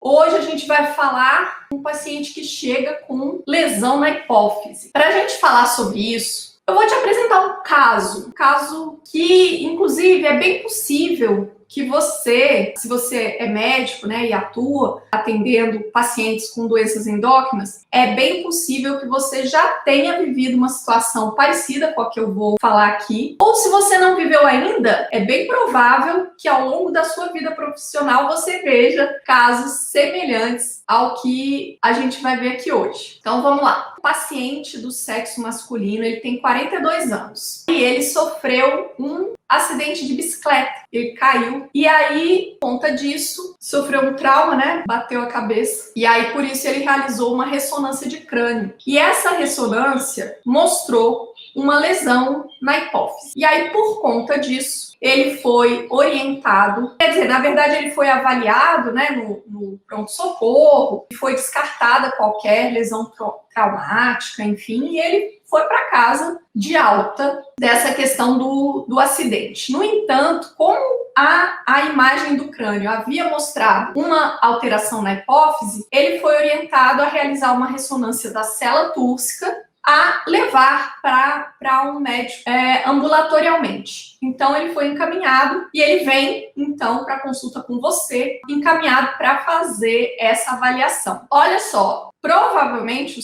Hoje a gente vai falar com um paciente que chega com lesão na hipófise. Para a gente falar sobre isso, eu vou te apresentar um caso que, inclusive, é bem possível que você, se você é médico, né, e atua atendendo pacientes com doenças endócrinas, é bem possível que você já tenha vivido uma situação parecida com a que eu vou falar aqui. Ou se você não viveu ainda, é bem provável que ao longo da sua vida profissional você veja casos semelhantes ao que a gente vai ver aqui hoje. Então vamos lá. O paciente do sexo masculino, ele tem 42 anos e ele sofreu um acidente de bicicleta. Ele caiu e aí, por conta disso, sofreu um trauma, né? Bateu a cabeça. E aí, por isso, ele realizou uma ressonância de crânio. E essa ressonância mostrou uma lesão na hipófise. E aí, por conta disso, ele foi orientado, quer dizer, na verdade ele foi avaliado, né, no pronto-socorro, e foi descartada qualquer lesão traumática, enfim, e ele foi para casa de alta dessa questão do acidente. No entanto, como a imagem do crânio havia mostrado uma alteração na hipófise, ele foi orientado a realizar uma ressonância da célula túrcica, a levar para um médico ambulatorialmente. Então, ele foi encaminhado e ele vem, então, para consulta com você, encaminhado para fazer essa avaliação. Olha só, provavelmente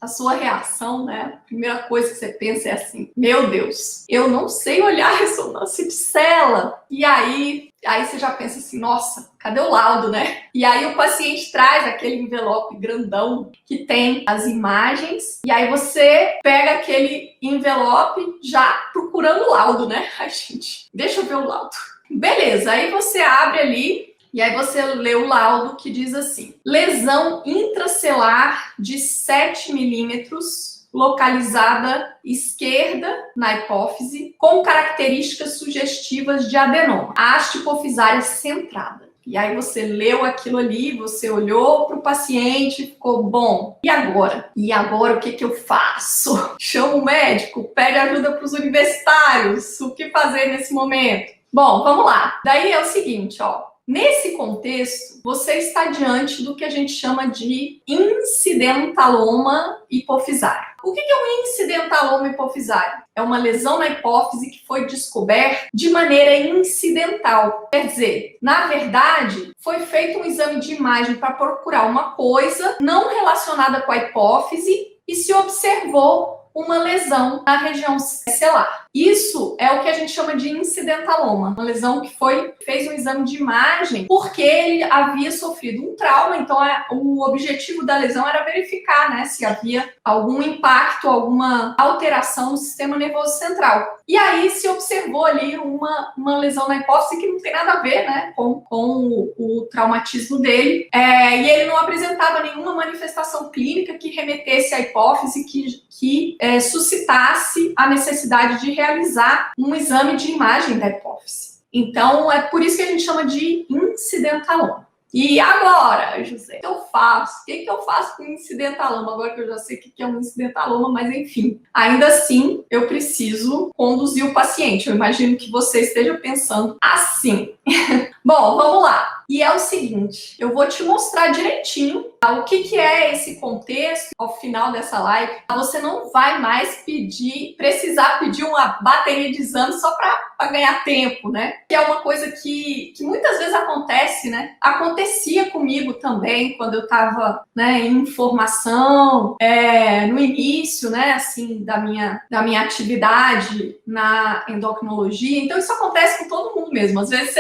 a sua reação, né? A primeira coisa que você pensa é assim: meu Deus, eu não sei olhar ressonância de célula. E aí você já pensa assim: nossa, cadê o laudo, né? E aí o paciente traz aquele envelope grandão que tem as imagens, e aí você pega aquele envelope já procurando o laudo, né? Ai, gente, deixa eu ver o laudo. Beleza, aí você abre ali e aí você lê o laudo que diz assim: lesão intracelular de 7 milímetros, localizada esquerda na hipófise, com características sugestivas de adenoma, haste hipofisária centrada. E aí você leu aquilo ali, você olhou para o paciente, ficou bom. E agora? E agora o que eu faço? Chamo o médico, pede ajuda para os universitários. O que fazer nesse momento? Bom, vamos lá. Daí é o seguinte, ó. Nesse contexto, você está diante do que a gente chama de incidentaloma hipofisário. O que é um incidentaloma hipofisário? É uma lesão na hipófise que foi descoberta de maneira incidental. Quer dizer, na verdade, foi feito um exame de imagem para procurar uma coisa não relacionada com a hipófise e se observou uma lesão na região celular. Isso é o que a gente chama de incidentaloma, uma lesão que fez um exame de imagem porque ele havia sofrido um trauma, então o objetivo da lesão era verificar, né, se havia algum impacto, alguma alteração no sistema nervoso central. E aí se observou ali uma lesão na hipófise que não tem nada a ver, né, com o traumatismo dele, e ele não apresentava nenhuma manifestação clínica que remetesse à hipófise, que suscitasse a necessidade de realizar um exame de imagem da hipófise. Então, é por isso que a gente chama de incidentaloma. E agora, José, o que eu faço? O que eu faço com incidentaloma? Agora que eu já sei o que é um incidentaloma, mas enfim, ainda assim, eu preciso conduzir o paciente. Eu imagino que você esteja pensando assim. Bom, vamos lá. E é o seguinte, eu vou te mostrar direitinho o que é esse contexto ao final dessa live. Você não vai mais precisar pedir uma bateria de exames só para ganhar tempo, né? Que é uma coisa que muitas vezes acontece, né? Acontecia comigo também quando eu estava, né, em formação, no início, né, assim, da minha atividade na endocrinologia. Então isso acontece com todo mundo mesmo. Às vezes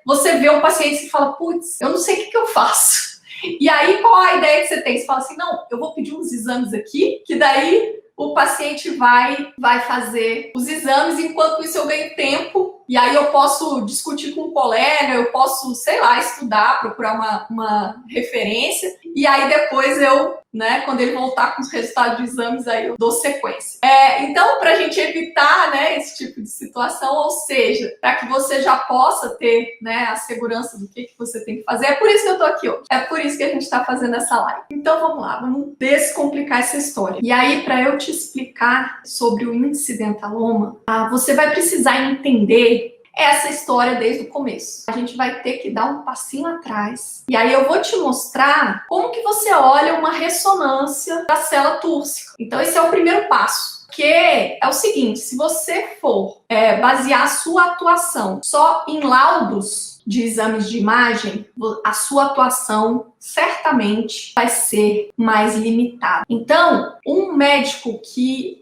você vê um paciente e fala: putz, eu não sei o que eu faço. E aí, qual a ideia que você tem? Você fala assim: não, eu vou pedir uns exames aqui, que daí o paciente vai fazer os exames, enquanto isso eu ganho tempo, e aí eu posso discutir com um colega, eu posso, sei lá, estudar, procurar uma referência, e aí depois eu, né, quando ele voltar com os resultados de exames, aí eu dou sequência. Então, para a gente evitar, né, esse tipo de situação, ou seja, para que você já possa ter, né, a segurança do que você tem que fazer, é por isso que eu tô aqui hoje, é por isso que a gente está fazendo essa live. Então, vamos lá, vamos descomplicar essa história. E aí, para eu te explicar sobre o incidentaloma, você vai precisar entender essa história desde o começo. A gente vai ter que dar um passinho atrás. E aí eu vou te mostrar como que você olha uma ressonância da célula túrcica. Então esse é o primeiro passo. Que é o seguinte, se você for basear a sua atuação só em laudos de exames de imagem, a sua atuação certamente vai ser mais limitada. Então, um médico que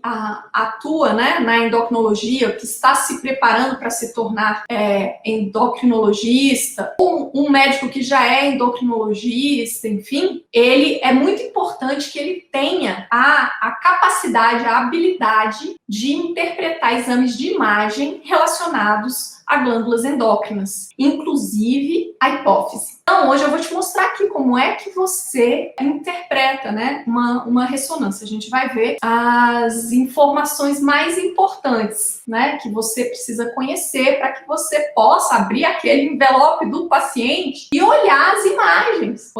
atua, né, na endocrinologia, que está se preparando para se tornar endocrinologista, um médico que já é endocrinologista, enfim, ele é muito importante que ele tenha a capacidade, a habilidade de interpretar exames de imagem relacionados a glândulas endócrinas, inclusive a hipófise. Então, hoje eu vou te mostrar aqui como é que você interpreta, né, uma ressonância. A gente vai ver as informações mais importantes, né, que você precisa conhecer para que você possa abrir aquele envelope do paciente e olhar as imagens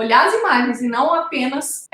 e não apenas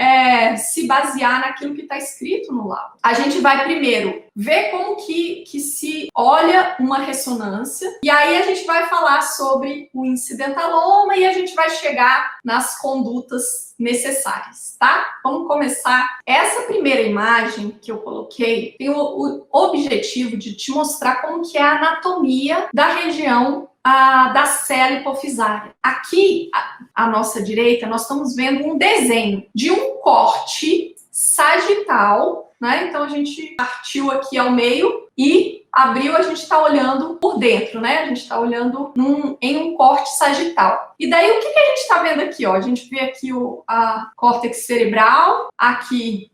se basear naquilo que está escrito no laudo. A gente vai primeiro ver como que se olha uma ressonância e aí a gente vai falar sobre o incidentaloma e a gente vai chegar nas condutas necessárias, tá? Vamos começar. Essa primeira imagem que eu coloquei tem o objetivo de te mostrar como que é a anatomia da região da célula hipofisária. Aqui, à nossa direita, nós estamos vendo um desenho de um corte sagital, né? Então a gente partiu aqui ao meio e abriu, a gente está olhando por dentro, né? A gente está olhando em um corte sagital. E daí o que a gente está vendo aqui? Ó? A gente vê aqui a córtex cerebral, aqui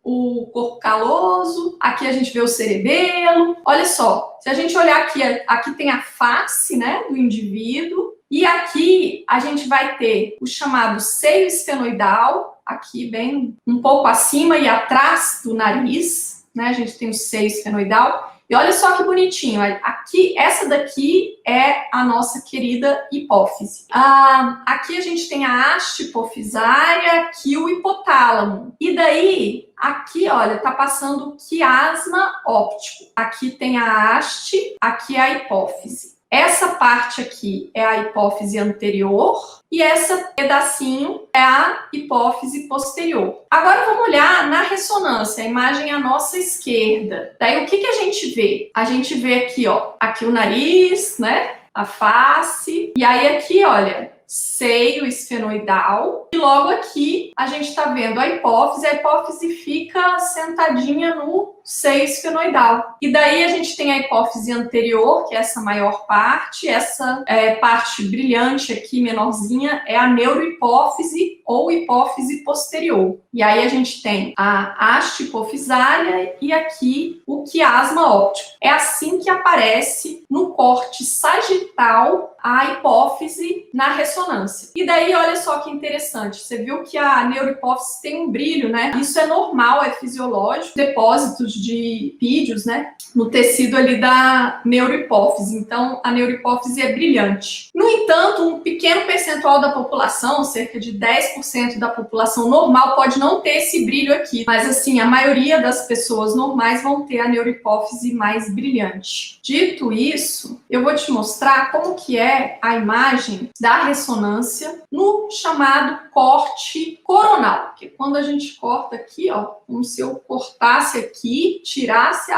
o corpo caloso, aqui a gente vê o cerebelo. Olha só, se a gente olhar aqui tem a face, né, do indivíduo. E aqui a gente vai ter o chamado seio esfenoidal, aqui bem um pouco acima e atrás do nariz, né? A gente tem o seio esfenoidal. E olha só que bonitinho, aqui, essa daqui é a nossa querida hipófise. Aqui a gente tem a haste hipofisária, aqui o hipotálamo. E daí, aqui, olha, tá passando o quiasma óptico. Aqui tem a haste, aqui é a hipófise. Essa parte aqui é a hipófise anterior e esse pedacinho é a hipófise posterior. Agora vamos olhar na ressonância, a imagem à nossa esquerda. Daí o que a gente vê? A gente vê aqui, ó, aqui o nariz, né? A face. E aí aqui, olha, seio esfenoidal. E logo aqui a gente está vendo a hipófise fica sentadinha no seio esfenoidal. E daí a gente tem a hipófise anterior, que é essa maior parte, essa parte brilhante aqui, menorzinha, é a neurohipófise ou hipófise posterior. E aí a gente tem a haste hipofisária e aqui o quiasma óptico. É assim que aparece no corte sagital a hipófise na ressonância. E daí, olha só que interessante, você viu que a neurohipófise tem um brilho, né? Isso é normal, é fisiológico, depósitos de lipídios, né, no tecido ali da neurohipófise. Então, a neurohipófise é brilhante. No entanto, um pequeno percentual da população, cerca de 10% da população normal, pode não ter esse brilho aqui. Mas, assim, a maioria das pessoas normais vão ter a neurohipófise mais brilhante. Dito isso, eu vou te mostrar como que é a imagem da ressonância no chamado corte coronal. Porque quando a gente corta aqui, ó, como se eu cortasse aqui, tirasse,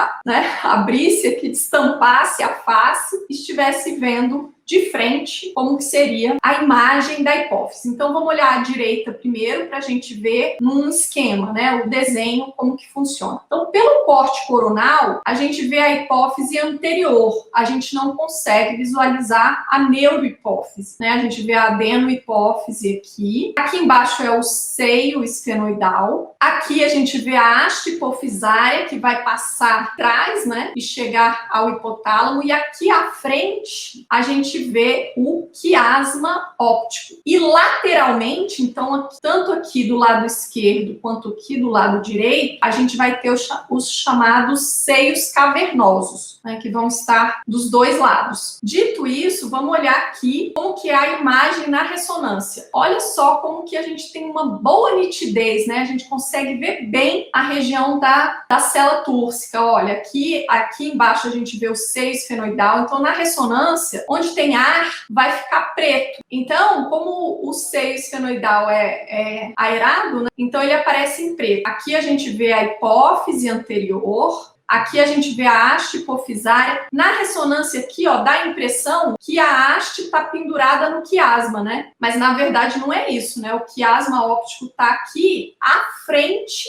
abrisse aqui, destampasse a face, estivesse vendo de frente como que seria a imagem da hipófise. Então, vamos olhar à direita primeiro para a gente ver num esquema, né, o desenho, como que funciona. Então, pelo corte coronal, a gente vê a hipófise anterior. A gente não consegue visualizar a neurohipófise, né? A gente vê a adenohipófise aqui. Aqui embaixo é o seio esfenoidal. Aqui a gente vê a haste hipofisária, que vai passar atrás, né, e chegar ao hipotálamo. E aqui à frente, a gente gente vê o quiasma óptico. E lateralmente, então, tanto aqui do lado esquerdo quanto aqui do lado direito, a gente vai ter os chamados seios cavernosos, né, que vão estar dos dois lados. Dito isso, vamos olhar aqui como que é a imagem na ressonância. Olha só como que a gente tem uma boa nitidez, né? A gente consegue ver bem a região da célula túrcica. Olha, aqui embaixo a gente vê o seio esfenoidal. Então, na ressonância, onde tem ar, vai ficar preto. Então, como o seio esfenoidal é aerado, né? Então ele aparece em preto. Aqui a gente vê a hipófise anterior. Aqui a gente vê a haste hipofisária. Na ressonância aqui, ó, dá a impressão que a haste está pendurada no quiasma, né? Mas na verdade não é isso, né? O quiasma óptico está aqui à frente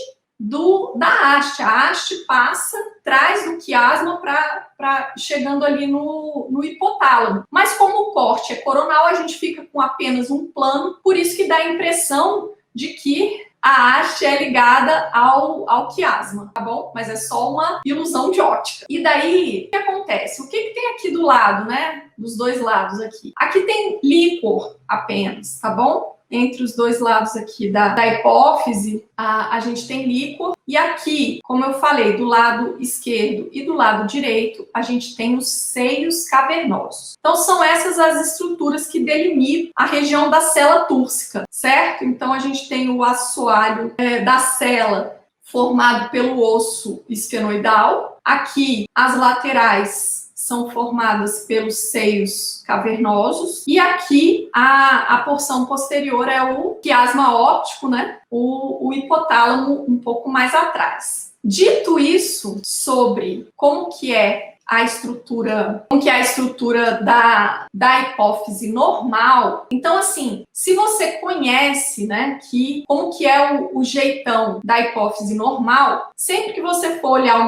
da haste. A haste passa atrás do quiasma chegando ali no hipotálamo. Mas como o corte é coronal, a gente fica com apenas um plano, por isso que dá a impressão de que a haste é ligada ao quiasma, tá bom? Mas é só uma ilusão de ótica. E daí, o que acontece? O que tem aqui do lado, né? Dos dois lados aqui. Aqui tem líquor apenas, tá bom? Entre os dois lados aqui da hipófise, a gente tem líquor. E aqui, como eu falei, do lado esquerdo e do lado direito, a gente tem os seios cavernosos. Então, são essas as estruturas que delimitam a região da célula túrcica, certo? Então, a gente tem o assoalho da célula formado pelo osso esfenoidal. Aqui, as laterais são formadas pelos seios cavernosos. E aqui, a porção posterior é o quiasma óptico, né? O hipotálamo um pouco mais atrás. Dito isso sobre como que é a estrutura da hipófise normal. Então, assim, se você conhece, né, como que é o jeitão da hipófise normal, sempre que você for olhar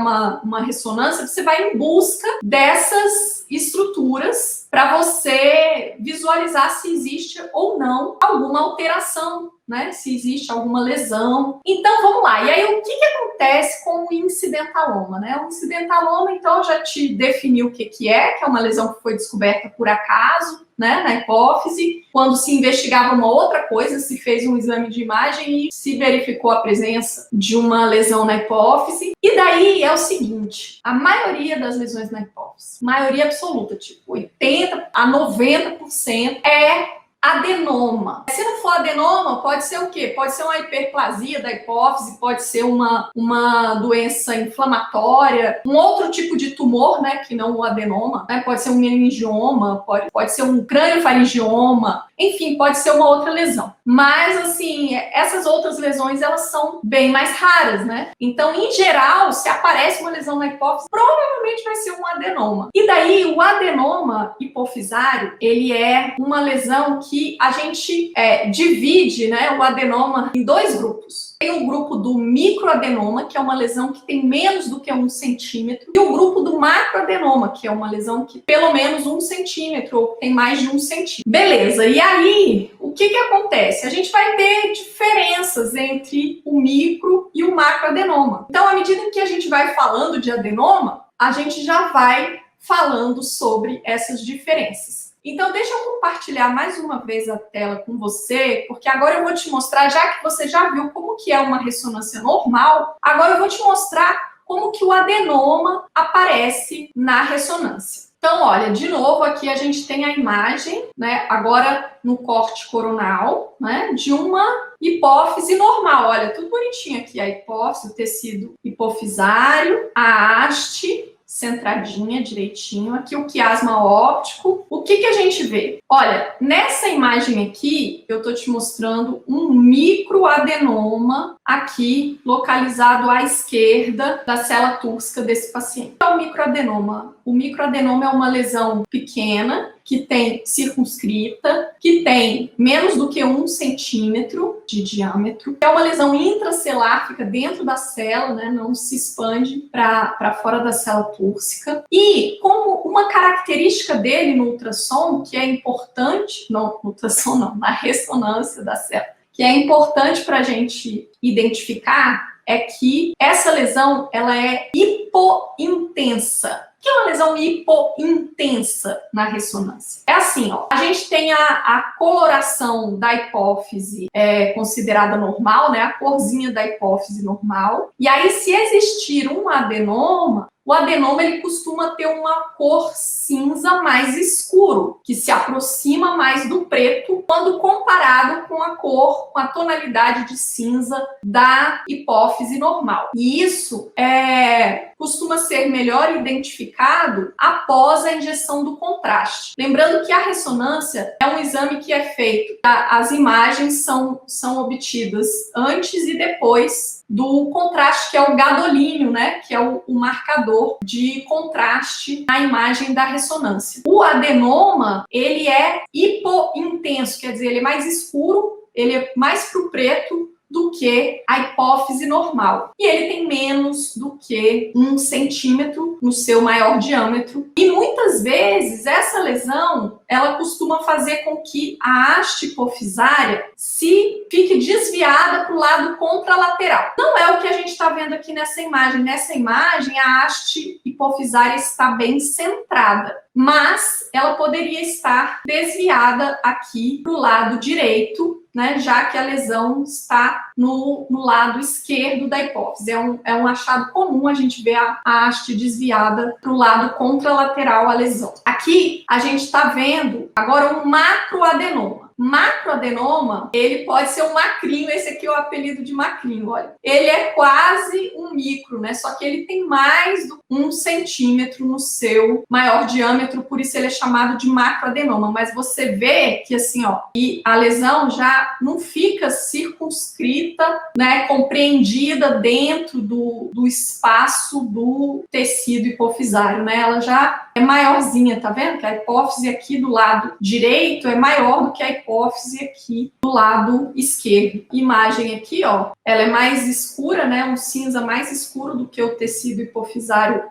uma ressonância, você vai em busca dessas estruturas para você visualizar se existe ou não alguma alteração, né? Se existe alguma lesão. Então, vamos lá. E aí, o que acontece com o incidentaloma, né? O incidentaloma, então, eu já te defini o que é uma lesão que foi descoberta por acaso, né, na hipófise, quando se investigava uma outra coisa, se fez um exame de imagem e se verificou a presença de uma lesão na hipófise. E daí é o seguinte, a maioria das lesões na hipófise, maioria absoluta, tipo 80% a 90% é adenoma. Se não for adenoma, pode ser o quê? Pode ser uma hiperplasia da hipófise, pode ser uma doença inflamatória, um outro tipo de tumor, né, que não o adenoma, né? Pode ser um meningioma, pode ser um crâniofaringioma, enfim, pode ser uma outra lesão. Mas, assim, essas outras lesões, elas são bem mais raras, né? Então, em geral, se aparece uma lesão na hipófise, provavelmente vai ser um adenoma. E daí, o adenoma hipofisário, ele é uma lesão que a gente divide, né, o adenoma em dois grupos. Tem o grupo do microadenoma, que é uma lesão que tem menos do que 1 centímetro, e o grupo do macroadenoma, que é uma lesão que pelo menos 1 centímetro, ou tem mais de 1 centímetro. Beleza, e aí, o que acontece? A gente vai ter diferenças entre o micro e o macroadenoma. Então, à medida em que a gente vai falando de adenoma, a gente já vai falando sobre essas diferenças. Então, deixa eu compartilhar mais uma vez a tela com você, porque agora eu vou te mostrar, já que você já viu como que é uma ressonância normal, agora eu vou te mostrar como que o adenoma aparece na ressonância. Então, olha, de novo, aqui a gente tem a imagem, né, agora no corte coronal, né, de uma hipófise normal. Olha, tudo bonitinho aqui, a hipófise, o tecido hipofisário, a haste centradinha, direitinho. Aqui o quiasma óptico. O que a gente vê? Olha, nessa imagem aqui, eu tô te mostrando um microadenoma aqui, localizado à esquerda da célula túrcica desse paciente. É o microadenoma. O microadenoma é uma lesão pequena, que tem circunscrita, que tem menos do que 1 centímetro de diâmetro. É uma lesão intracelular, fica dentro da célula, né, não se expande para fora da célula túrcica. E como uma característica dele no ultrassom, que é importante, não no ultrassom não, na ressonância da célula, que é importante para a gente identificar, é que essa lesão ela é hipointensa. O que é uma lesão hipointensa na ressonância? É assim, ó, a gente tem a coloração da hipófise considerada normal, né? A corzinha da hipófise normal. E aí, se existir um adenoma, o adenoma ele costuma ter uma cor cinza mais escuro, que se aproxima mais do preto quando comparado com a cor, com a tonalidade de cinza da hipófise normal. E isso costuma ser melhor identificado após a injeção do contraste. Lembrando que a ressonância é um exame que é feito, as imagens são obtidas antes e depois do contraste, que é o gadolínio, né? Que é o marcador de contraste na imagem da ressonância. O adenoma, ele é hipointenso, quer dizer, ele é mais escuro, ele é mais para o preto do que a hipófise normal. E ele tem menos do que 1 centímetro no seu maior diâmetro. E muitas vezes essa lesão, ela costuma fazer com que a haste hipofisária se fique desviada para o lado contralateral. Não é o que a gente está vendo aqui nessa imagem. Nessa imagem, a haste hipofisária está bem centrada, mas ela poderia estar desviada aqui para o lado direito, né, já que a lesão está no lado esquerdo da hipófise. É um achado comum a gente ver a haste desviada para o lado contralateral à lesão. Aqui a gente está vendo agora um macroadenoma. Macroadenoma, ele pode ser um macrinho, esse aqui é o apelido de macrinho, olha. Ele é quase um micro, né? Só que ele tem mais do que 1 centímetro no seu maior diâmetro, por isso ele é chamado de macroadenoma. Mas você vê que assim, ó, e a lesão já não fica circunscrita, né? Compreendida dentro do espaço do tecido hipofisário, né? Ela já é maiorzinha, tá vendo? Que a hipófise aqui do lado direito é maior do que a hipófise aqui do lado esquerdo. Imagem aqui, ó, ela é mais escura, né? Um cinza mais escuro do que o tecido hipofisário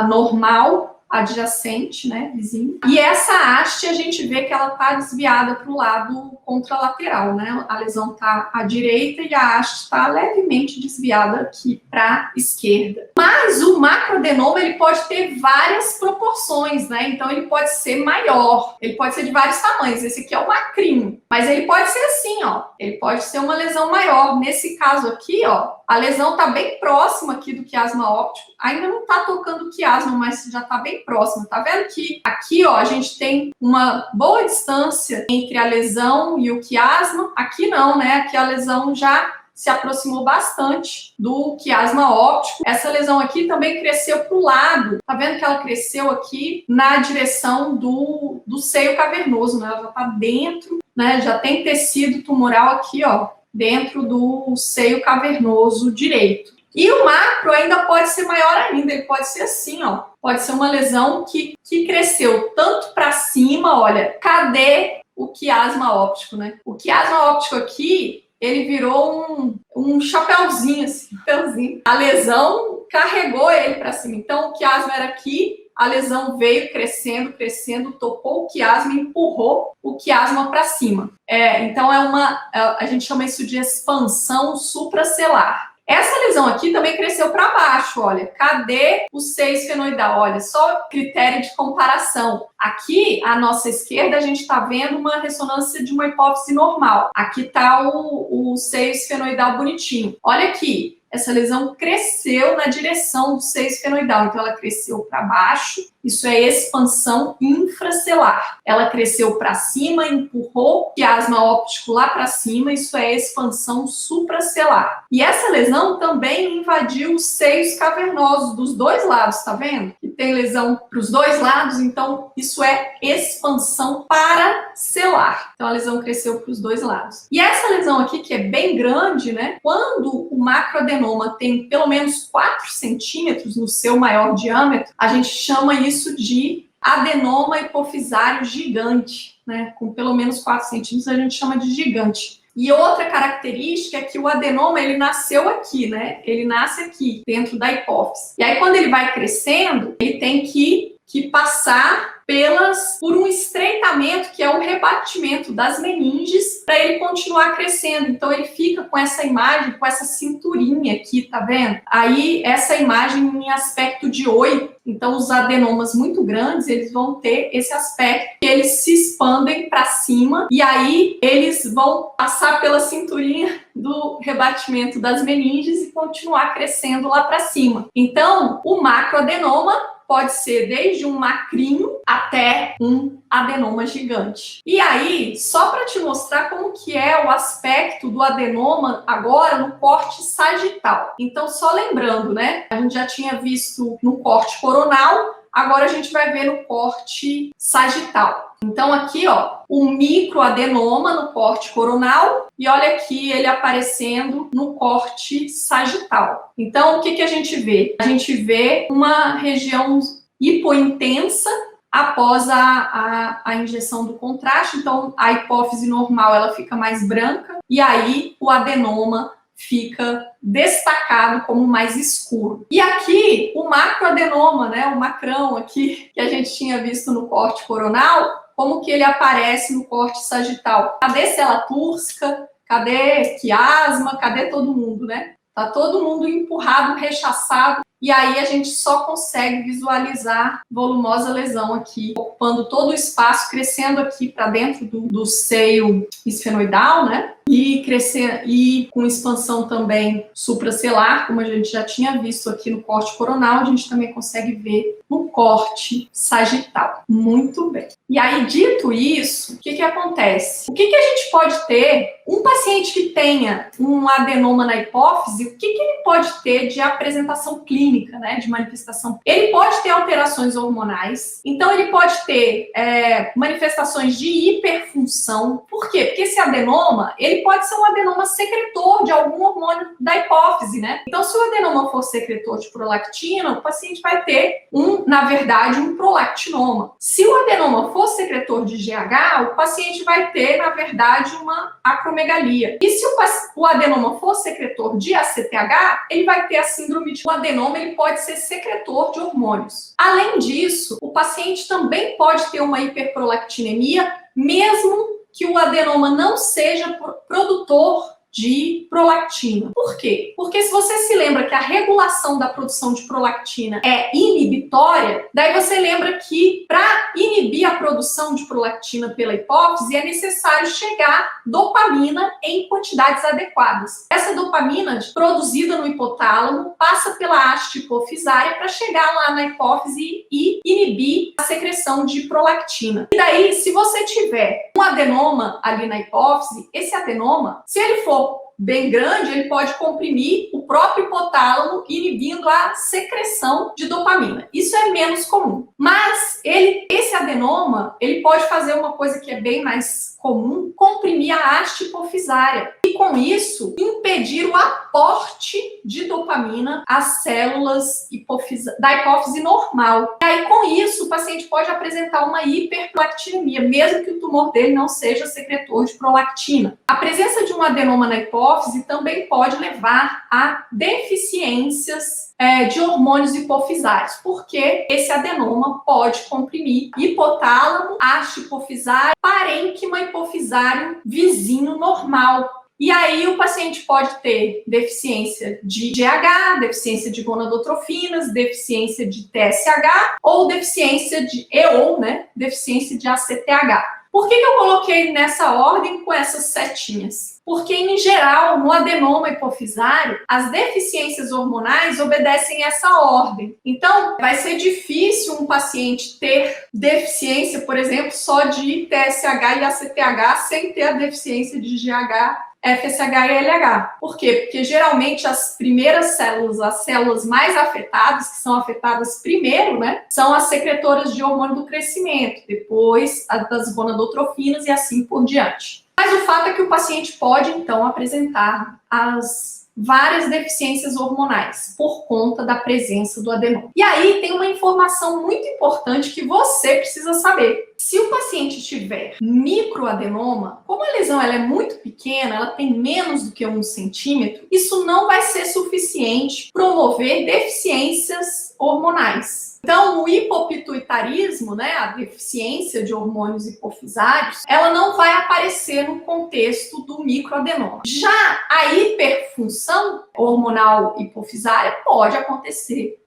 normal, adjacente, né, vizinho. E essa haste a gente vê que ela tá desviada para o lado contralateral, né? A lesão tá à direita e a haste está levemente desviada aqui para a esquerda. Mas o macroadenoma ele pode ter várias proporções, né? Então ele pode ser maior, ele pode ser de vários tamanhos. Esse aqui é o macrinho, mas ele pode ser assim, ó. Ele pode ser uma lesão maior. Nesse caso aqui, ó, a lesão tá bem próxima aqui do quiasma óptico. Ainda não tá tocando o quiasma, mas já tá bem próximo. Tá vendo que aqui, ó, a gente tem uma boa distância entre a lesão e o quiasma. Aqui não, né? Aqui a lesão já se aproximou bastante do quiasma óptico. Essa lesão aqui também cresceu para o lado. Tá vendo que ela cresceu aqui na direção do seio cavernoso, né? Ela já tá dentro, né? Já tem tecido tumoral aqui, ó, dentro do seio cavernoso direito. E o macro ainda pode ser maior ainda, ele pode ser assim, ó. Pode ser uma lesão que cresceu tanto para cima, olha, cadê o quiasma óptico, né? O quiasma óptico aqui, ele virou um chapéuzinho, assim, chapéuzinho. A lesão carregou ele para cima. Então, o quiasma era aqui, a lesão veio crescendo, crescendo, tocou o quiasma e empurrou o quiasma para cima. Então, a gente chama isso de expansão supracelular. Essa lesão aqui também cresceu para baixo, olha. Cadê o seio esfenoidal? Olha, só critério de comparação. Aqui, à nossa esquerda, a gente está vendo uma ressonância de uma hipófise normal. Aqui está o seio esfenoidal bonitinho. Olha aqui, essa lesão cresceu na direção do seio esfenoidal. Então, ela cresceu para baixo. Isso é expansão infracelular. Ela cresceu para cima, empurrou o quiasma óptico lá para cima. Isso é expansão supracelular. E essa lesão também invadiu os seios cavernosos dos dois lados, tá vendo? Que tem lesão para os dois lados, então isso é expansão paracelular. Então a lesão cresceu para os dois lados. E essa lesão aqui, que é bem grande, né? Quando o macroadenoma tem pelo menos 4 centímetros no seu maior diâmetro, a gente chama isso de adenoma hipofisário gigante, né? Com pelo menos 4 centímetros a gente chama de gigante. E outra característica é que o adenoma, ele nasceu aqui, né? Ele nasce aqui, dentro da hipófise. E aí, quando ele vai crescendo, ele tem que passar por um estreitamento, que é o rebatimento das meninges, para ele continuar crescendo. Então ele fica com essa imagem, com essa cinturinha aqui, tá vendo? Aí essa imagem em aspecto de 8. Então os adenomas muito grandes, eles vão ter esse aspecto, que eles se expandem para cima e aí eles vão passar pela cinturinha do rebatimento das meninges e continuar crescendo lá para cima. Então, o macroadenoma pode ser desde um macrinho até um adenoma gigante. E aí, só para te mostrar como que é o aspecto do adenoma agora no corte sagital. Então, só lembrando, né? A gente já tinha visto no corte coronal, agora a gente vai ver no corte sagital. Então aqui, ó, o microadenoma no corte coronal e olha aqui ele aparecendo no corte sagital. Então o que a gente vê? A gente vê uma região hipointensa após a injeção do contraste. Então a hipófise normal ela fica mais branca e aí o adenoma fica destacado como mais escuro. E aqui o macroadenoma, né, o macrão aqui que a gente tinha visto no corte coronal, como que ele aparece no corte sagital? Cadê célula tursca? Cadê quiasma? Cadê todo mundo, né? Tá todo mundo empurrado, rechaçado, e aí a gente só consegue visualizar volumosa lesão aqui, ocupando todo o espaço, crescendo aqui para dentro do seio esfenoidal, né? E crescer e com expansão também supracelular, como a gente já tinha visto aqui no corte coronal, a gente também consegue ver no corte sagital. Muito bem. E aí, dito isso, o que acontece? O que a gente pode ter? Um paciente que tenha um adenoma na hipófise, o que ele pode ter de apresentação clínica, né, de manifestação? Ele pode ter alterações hormonais, então ele pode ter manifestações de hiperfunção. Por quê? Porque esse adenoma, ele pode ser um adenoma secretor de algum hormônio da hipófise, né? Então, se o adenoma for secretor de prolactina, o paciente vai ter na verdade, um prolactinoma. Se o adenoma for secretor de GH, o paciente vai ter, na verdade, uma acromegalia. E se o adenoma for secretor de ACTH, ele vai ter a síndrome de... O adenoma ele pode ser secretor de hormônios. Além disso, o paciente também pode ter uma hiperprolactinemia, mesmo que o adenoma não seja produtor de prolactina. Por quê? Porque se você se lembra que a regulação da produção de prolactina é inibitória, daí você lembra que para inibir a produção de prolactina pela hipófise é necessário chegar dopamina em quantidades adequadas. Essa dopamina produzida no hipotálamo passa pela haste hipofisária para chegar lá na hipófise e inibir a secreção de prolactina. E daí, se você tiver um adenoma ali na hipófise, esse adenoma, se ele for bem grande, ele pode comprimir o próprio hipotálamo, inibindo a secreção de dopamina. Isso é menos comum. Mas esse adenoma, ele pode fazer uma coisa que é bem mais comum, comprimir a haste hipofisária. E com isso, impedir o aporte de dopamina às células da hipófise normal. E aí, com isso, o paciente pode apresentar uma hiperprolactinemia, mesmo que o tumor dele não seja secretor de prolactina. A presença de um adenoma na hipófise também pode levar a deficiências de hormônios hipofisários, porque esse adenoma pode comprimir hipotálamo, haste hipofisária, parênquima hipofisário vizinho normal. E aí o paciente pode ter deficiência de GH, deficiência de gonadotrofinas, deficiência de TSH ou deficiência de deficiência de ACTH. Por que eu coloquei nessa ordem com essas setinhas? Porque, em geral, no adenoma hipofisário, as deficiências hormonais obedecem essa ordem. Então, vai ser difícil um paciente ter deficiência, por exemplo, só de TSH e ACTH sem ter a deficiência de GH, FSH e LH. Por quê? Porque geralmente as primeiras células, as células mais afetadas, que são afetadas primeiro, né, são as secretoras de hormônio do crescimento, depois as das gonadotrofinas e assim por diante. Mas o fato é que o paciente pode, então, apresentar as várias deficiências hormonais por conta da presença do adenoma. E aí tem uma informação muito importante que você precisa saber. Se o paciente tiver microadenoma, como a lesão ela é muito pequena, ela tem menos do que 1 centímetro, isso não vai ser suficiente para promover deficiências hormonais. Então, o hipopituitarismo, né, a deficiência de hormônios hipofisários, ela não vai aparecer no contexto do microadenoma. Já a hiperfunção hormonal hipofisária pode acontecer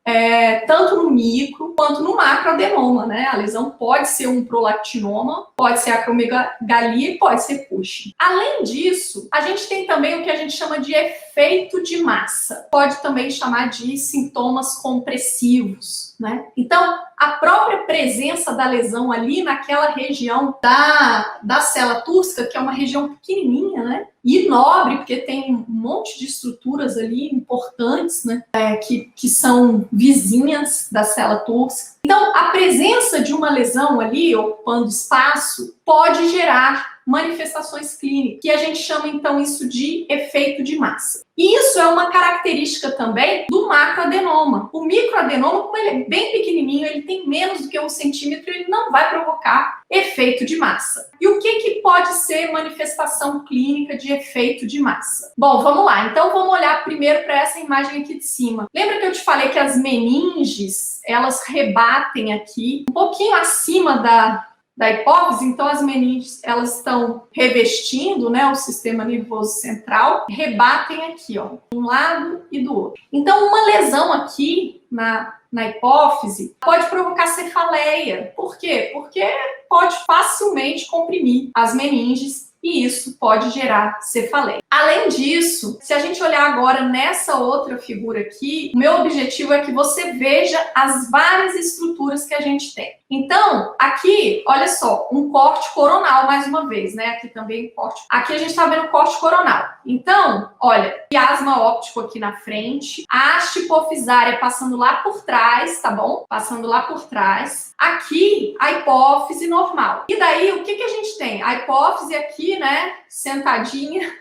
tanto no micro quanto no macroadenoma, né? A lesão pode ser um prolactinoma, pode ser acromegalia e pode ser Cushing. Além disso, a gente tem também o que a gente chama de efeito de massa. Pode também chamar de sintomas compressivos, né? Então, a própria presença da lesão ali naquela região da célula túrcica, que é uma região pequenininha, né? E nobre, porque tem um monte de estruturas ali importantes, né? Que são vizinhas da célula túrcica. Então, a presença de uma lesão ali, ocupando espaço, pode gerar manifestações clínicas, que a gente chama, então, isso de efeito de massa. E isso é uma característica também do macroadenoma. O microadenoma, como ele é bem pequenininho, ele tem menos do que 1 centímetro, ele não vai provocar efeito de massa. E o que pode ser manifestação clínica de efeito de massa? Bom, vamos lá. Então, vamos olhar primeiro para essa imagem aqui de cima. Lembra que eu te falei que as meninges, elas rebatem aqui, um pouquinho acima da hipófise? Então, as meninges, elas estão revestindo, né, o sistema nervoso central, rebatem aqui, ó, de um lado e do outro. Então, uma lesão aqui na hipófise pode provocar cefaleia. Por quê? Porque pode facilmente comprimir as meninges e isso pode gerar cefaleia. Além disso, se a gente olhar agora nessa outra figura aqui, o meu objetivo é que você veja as várias estruturas que a gente tem. Então, aqui, olha só, um corte coronal, mais uma vez, né? Aqui também corte. Aqui a gente tá vendo corte coronal. Então, olha, quiasma óptico aqui na frente, a haste hipofisária passando lá por trás, tá bom? Passando lá por trás. Aqui, a hipófise normal. E daí, o que a gente tem? A hipófise aqui, né, sentadinha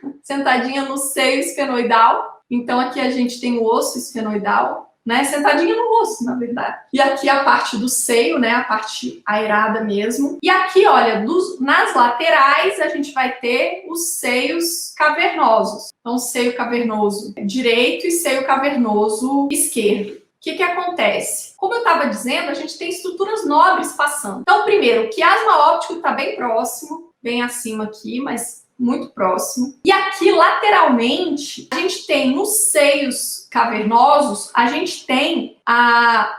no seio esfenoidal. Então, aqui a gente tem o osso esfenoidal, né, sentadinha no osso, na verdade. E aqui a parte do seio, né, a parte aerada mesmo. E aqui, olha, nas laterais, a gente vai ter os seios cavernosos. Então, seio cavernoso direito e seio cavernoso esquerdo. O que acontece? Como eu estava dizendo, a gente tem estruturas nobres passando. Então, primeiro, o quiasma óptico está bem próximo, bem acima aqui, mas muito próximo. E aqui, lateralmente, a gente tem nos seios cavernosos, a gente tem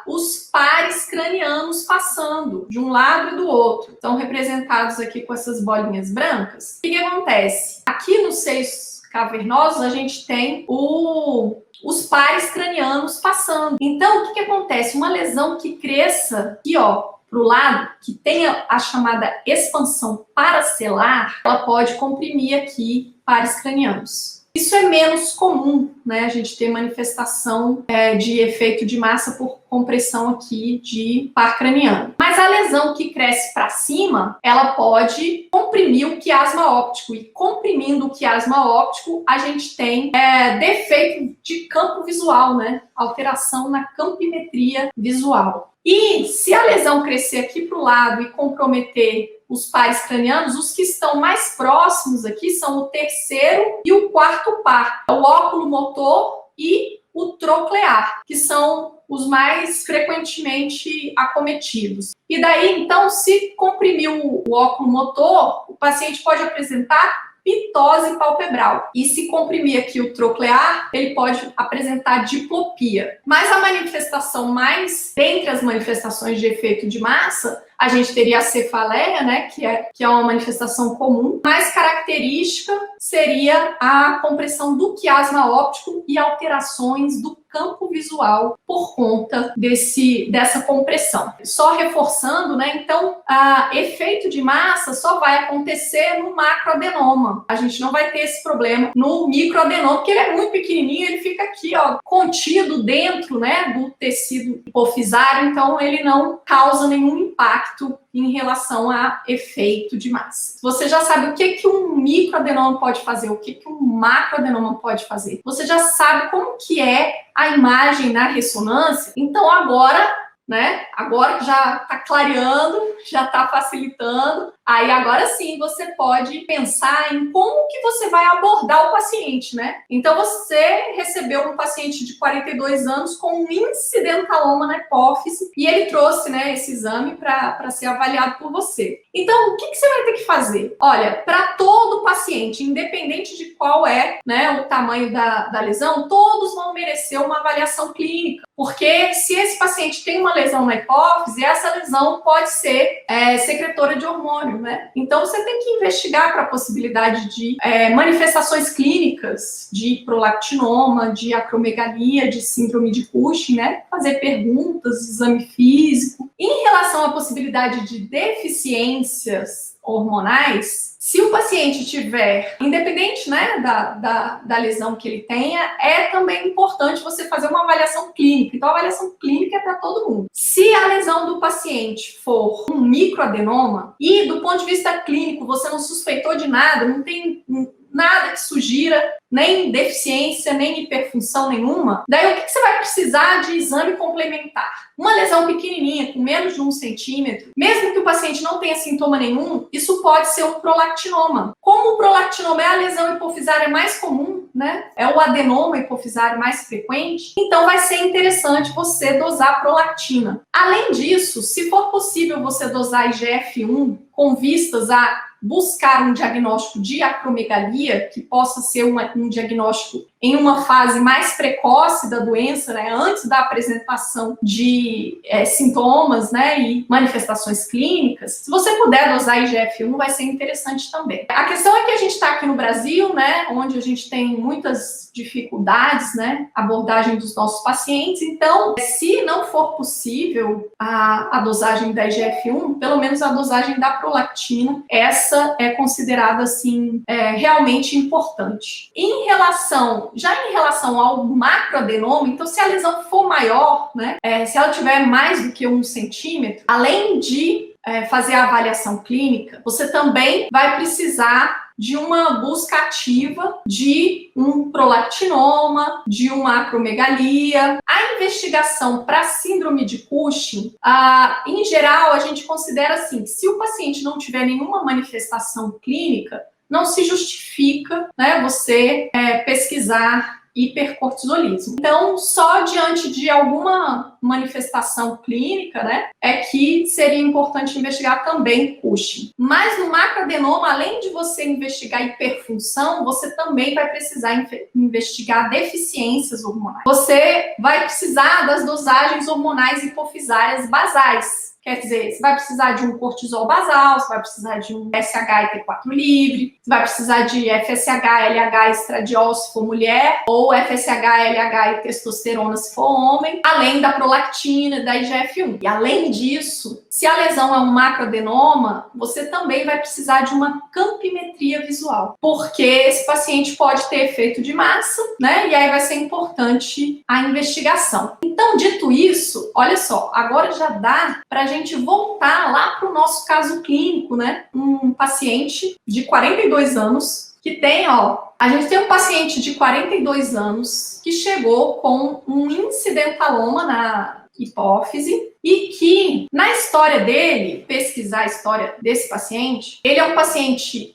os pares cranianos passando de um lado e do outro. Estão representados aqui com essas bolinhas brancas. O que acontece? Aqui nos seios cavernosos, a gente tem os pares cranianos passando. Então, o que acontece? Uma lesão que cresça aqui, ó, para o lado, que tenha a chamada expansão paracelar, ela pode comprimir aqui pares cranianos. Isso é menos comum, né? A gente ter manifestação de efeito de massa por compressão aqui de par craniano. Mas a lesão que cresce para cima, ela pode comprimir o quiasma óptico. E comprimindo o quiasma óptico, a gente tem defeito de campo visual, né? Alteração na campimetria visual. E se a lesão crescer aqui para o lado e comprometer os pares cranianos, os que estão mais próximos aqui são o terceiro e o quarto par, o óculo motor e o troclear, que são os mais frequentemente acometidos. E daí, então, se comprimir o óculo motor, o paciente pode apresentar pitose palpebral. E se comprimir aqui o troclear, ele pode apresentar diplopia. Mas a manifestação mais, dentre as manifestações de efeito de massa, a gente teria a cefaleia, né, que é uma manifestação comum. Mais característica seria a compressão do quiasma óptico e alterações do campo visual por conta dessa compressão. Só reforçando, né, então, efeito de massa só vai acontecer no macroadenoma. A gente não vai ter esse problema no microadenoma, porque ele é muito pequenininho, ele fica aqui, ó, contido dentro, né, do tecido hipofisário, então ele não causa nenhum impacto em relação a efeito de massa. Você já sabe o que um microadenoma pode fazer, o que um macroadenoma pode fazer. Você já sabe como que é a imagem na ressonância. Então agora, né? Agora que já está clareando, já está facilitando, Aí agora sim você pode pensar em como que você vai abordar o paciente, né? Então você recebeu um paciente de 42 anos com um incidentaloma na hipófise e ele trouxe, né, esse exame para ser avaliado por você. Então, o que você vai ter que fazer? Olha, para todo paciente, independente de qual é, né, o tamanho da lesão, todos vão merecer uma avaliação clínica, porque se esse paciente tem uma lesão na hipófise, essa lesão pode ser secretora de hormônio, né? Então, você tem que investigar para a possibilidade de manifestações clínicas de prolactinoma, de acromegalia, de síndrome de Cushing, né? Fazer perguntas, exame físico. Em relação à possibilidade de deficiências hormonais, se o paciente tiver, independente, né, da lesão que ele tenha, é também importante você fazer uma avaliação clínica. Então, a avaliação clínica é para todo mundo. Se a lesão do paciente for um microadenoma e, do ponto de vista clínico, você não suspeitou de nada, não tem nada que sugira nem deficiência, nem hiperfunção nenhuma, daí o que você vai precisar de exame complementar? Uma lesão pequenininha, com menos de 1 centímetro, mesmo que o paciente não tenha sintoma nenhum, isso pode ser um prolactinoma. Como o prolactinoma é a lesão hipofisária mais comum, né? É o adenoma hipofisário mais frequente, então vai ser interessante você dosar prolactina. Além disso, se for possível você dosar IGF-1 com vistas a buscar um diagnóstico de acromegalia, que possa ser um diagnóstico em uma fase mais precoce da doença, né, antes da apresentação de sintomas, né, e manifestações clínicas. Se você puder dosar IGF-1, vai ser interessante também. A questão é que a gente está aqui no Brasil, né, onde a gente tem muitas dificuldades, né, abordagem dos nossos pacientes. Então, se não for possível a dosagem da IGF-1, pelo menos a dosagem da prolactina, essa é considerada, assim, realmente importante. Já em relação ao macroadenoma, então se a lesão for maior, né, se ela tiver mais do que 1 centímetro, além de fazer a avaliação clínica, você também vai precisar de uma busca ativa de um prolactinoma, de uma acromegalia. A investigação para síndrome de Cushing, em geral, a gente considera assim, que se o paciente não tiver nenhuma manifestação clínica, não se justifica, né, você pesquisar hipercortisolismo. Então, só diante de alguma manifestação clínica, né, é que seria importante investigar também Cushing. Mas no macroadenoma, além de você investigar hiperfunção, você também vai precisar investigar deficiências hormonais. Você vai precisar das dosagens hormonais hipofisárias basais. Quer dizer, você vai precisar de um cortisol basal, você vai precisar de um FSH e T4 livre, você vai precisar de FSH, LH estradiol se for mulher, ou FSH, LH e testosterona se for homem, além da prolactina e da IGF-1. E além disso, se a lesão é um macroadenoma, você também vai precisar de uma campimetria visual, porque esse paciente pode ter efeito de massa, né? E aí vai ser importante a investigação. Então, dito isso, olha só, agora já dá para a gente voltar lá para o nosso caso clínico, né? Um paciente de 42 anos que tem, a gente tem um paciente de 42 anos que chegou com um incidentaloma na hipófise e que, na história dele, pesquisar a história desse paciente, ele é um paciente,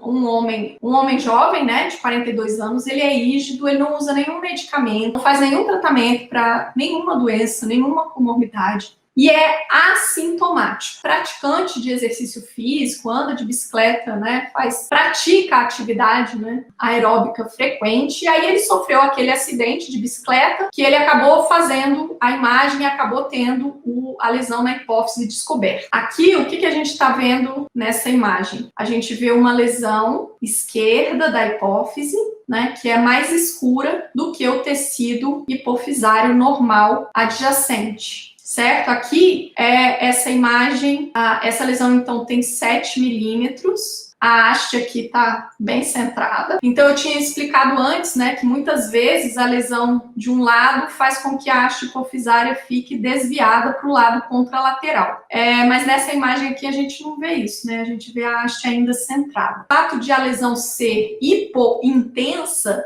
um homem jovem, né, de 42 anos, ele é rígido, ele não usa nenhum medicamento, não faz nenhum tratamento para nenhuma doença, nenhuma comorbidade. E é assintomático, praticante de exercício físico, anda de bicicleta, né, pratica atividade, né, aeróbica frequente, e aí ele sofreu aquele acidente de bicicleta que ele acabou fazendo a imagem e acabou tendo a lesão na hipófise descoberta. Aqui, o que a gente está vendo nessa imagem? A gente vê uma lesão esquerda da hipófise, né, que é mais escura do que o tecido hipofisário normal adjacente. Certo? Aqui é essa imagem, essa lesão então tem 7 milímetros, a haste aqui está bem centrada. Então eu tinha explicado antes, né, que muitas vezes a lesão de um lado faz com que a haste hipofisária fique desviada para o lado contralateral. Mas nessa imagem aqui a gente não vê isso, né? A gente vê a haste ainda centrada. O fato de a lesão ser hipointensa,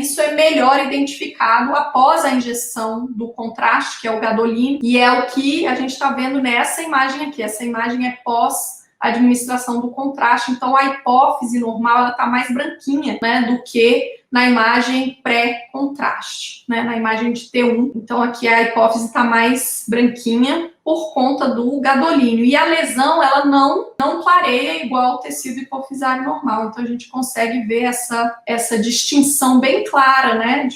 isso é melhor identificado após a injeção do contraste, que é o gadolino, e é o que a gente está vendo nessa imagem aqui. Essa imagem é pós administração do contraste. Então, a hipófise normal, ela está mais branquinha, né, do que na imagem pré-contraste, né, na imagem de T1. Então, aqui a hipófise está mais branquinha por conta do gadolínio. E a lesão, ela não clareia igual ao tecido hipofisário normal. Então, a gente consegue ver essa distinção bem clara, né,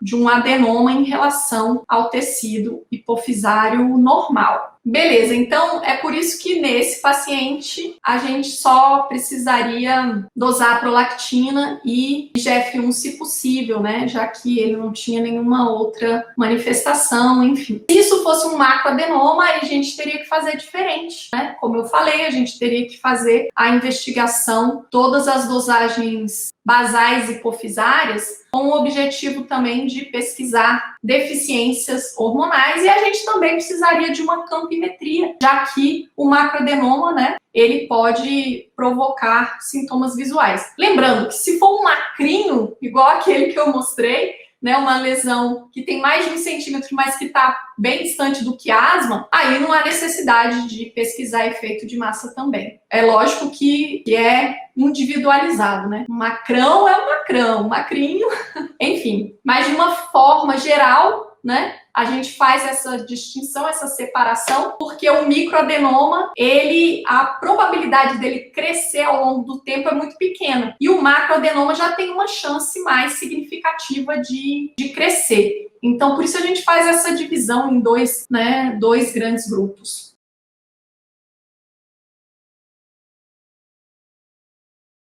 de um adenoma em relação ao tecido hipofisário normal. Beleza, então é por isso que nesse paciente a gente só precisaria dosar prolactina e IGF-1 se possível, né? Já que ele não tinha nenhuma outra manifestação, enfim. Se isso fosse um macroadenoma, a gente teria que fazer diferente, né? Como eu falei, a gente teria que fazer a investigação, todas as dosagens basais hipofisárias, com o objetivo também de pesquisar deficiências hormonais, e a gente também precisaria de uma campimetria, já que o macroadenoma, né, ele pode provocar sintomas visuais. Lembrando que se for um macrinho, igual aquele que eu mostrei, né, uma lesão que tem mais de 1 centímetro, mas que está bem distante do quiasma, aí não há necessidade de pesquisar efeito de massa também. É lógico que é individualizado, né? Um macrão é um macrão, um macrinho, enfim. Mas de uma forma geral, né, a gente faz essa distinção, essa separação, porque o microadenoma, a probabilidade dele crescer ao longo do tempo é muito pequena. E o macroadenoma já tem uma chance mais significativa de crescer. Então, por isso a gente faz essa divisão em dois grandes grupos.